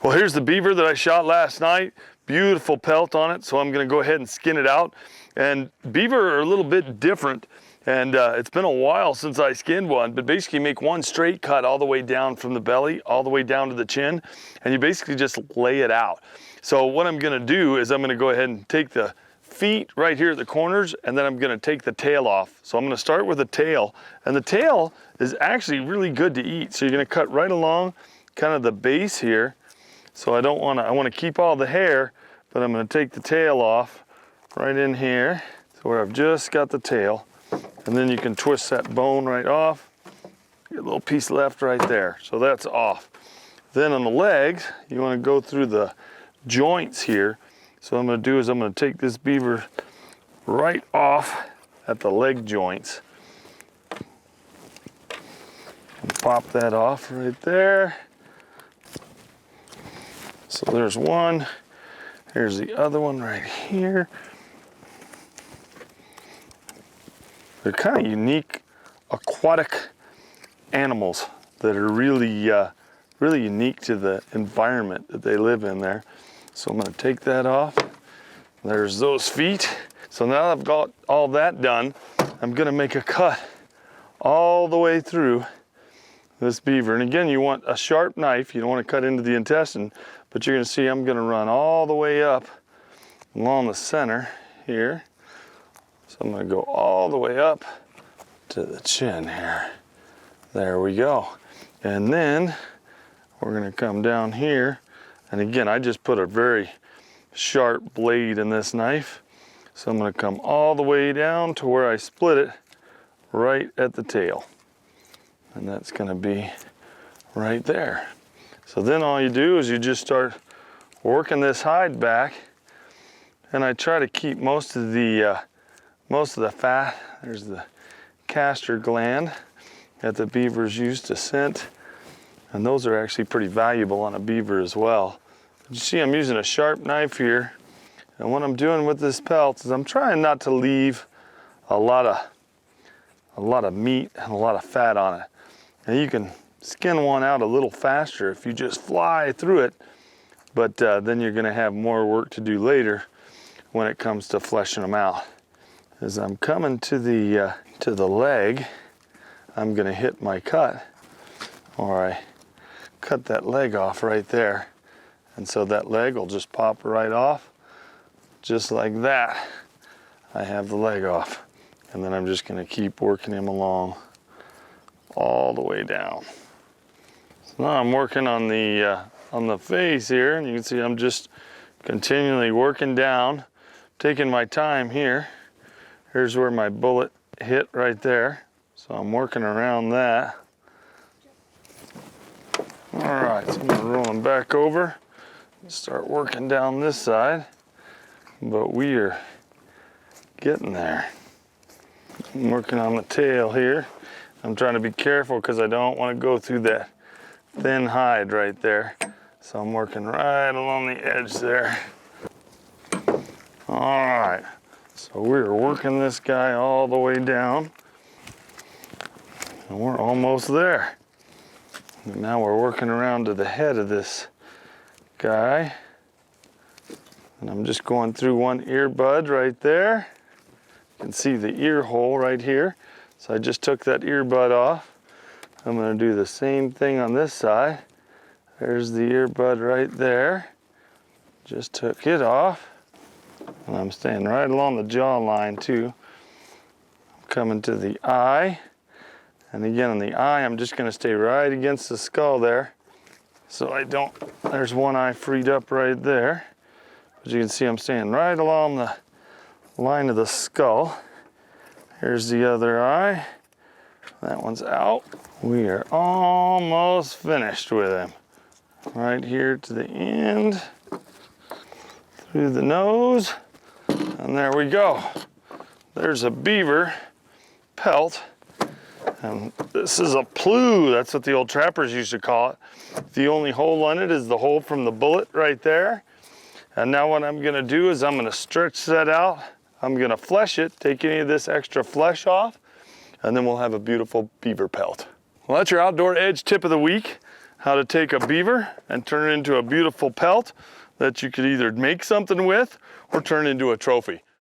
Well, here's the beaver that I shot last night. Beautiful pelt on it, so I'm gonna go ahead and skin it out. And beaver are a little bit different, and it's been a while since I skinned one, but basically make one straight cut all the way down from the belly, all the way down to the chin, and you basically just lay it out. So what I'm gonna do is I'm gonna go ahead and take the feet right here at the corners, and then I'm gonna take the tail off. So I'm gonna start with the tail, and the tail is actually really good to eat. So you're gonna cut right along kind of the base here. So I want to keep all the hair, but I'm going to take the tail off right in here, so where I've just got the tail, and then you can twist that bone right off. Get a little piece left right there, so that's off. Then on the legs, you want to go through the joints here. So what I'm going to do is I'm going to take this beaver right off at the leg joints and pop that off right there. So there's one, here's the other one right here. They're kind of unique aquatic animals that are really, really unique to the environment that they live in there. So I'm gonna take that off. There's those feet. So now that I've got all that done, I'm gonna make a cut all the way through this beaver. And again, you want a sharp knife. You don't want to cut into the intestine, but you're going to see I'm going to run all the way up along the center here. So I'm going to go all the way up to the chin here. There we go. And then we're going to come down here. And again, I just put a very sharp blade in this knife. So I'm going to come all the way down to where I split it right at the tail. And that's going to be right there. So then all you do is you just start working this hide back, and I try to keep most of the fat. There's the castor gland that the beavers use to scent, and those are actually pretty valuable on a beaver as well. But you see I'm using a sharp knife here, and what I'm doing with this pelt is I'm trying not to leave a lot of meat and a lot of fat on it. And you can skin one out a little faster if you just fly through it, but then you're gonna have more work to do later when it comes to fleshing them out. As I'm coming to the leg, I'm gonna hit my cut, or I cut that leg off right there. And so that leg will just pop right off, just like that. I have the leg off. And then I'm just gonna keep working him along all the way down. So now I'm working on the face here, and you can see I'm just continually working down, taking my time here. Here's where my bullet hit right there. So I'm working around that. All right, so I'm gonna roll him back over and start working down this side, but we are getting there. I'm working on the tail here. I'm trying to be careful because I don't want to go through that thin hide right there. So I'm working right along the edge there. All right, so we're working this guy all the way down. And we're almost there. And now we're working around to the head of this guy. And I'm just going through one earbud right there. You can see the ear hole right here. So I just took that earbud off. I'm going to do the same thing on this side. There's the earbud right there. Just took it off. And I'm staying right along the jawline too. I'm coming to the eye. And again on the eye, I'm just going to stay right against the skull there. So I don't, there's one eye freed up right there. As you can see, I'm staying right along the line of the skull. Here's the other eye. That one's out. We are almost finished with him. Right here to the end, through the nose, and there we go. There's a beaver pelt, and this is a plume. That's what the old trappers used to call it. The only hole on it is the hole from the bullet right there. And now what I'm gonna do is I'm gonna stretch that out. I'm gonna flesh it, take any of this extra flesh off, and then we'll have a beautiful beaver pelt. Well, that's your outdoor edge tip of the week. how to take a beaver and turn it into a beautiful pelt that you could either make something with or turn into a trophy.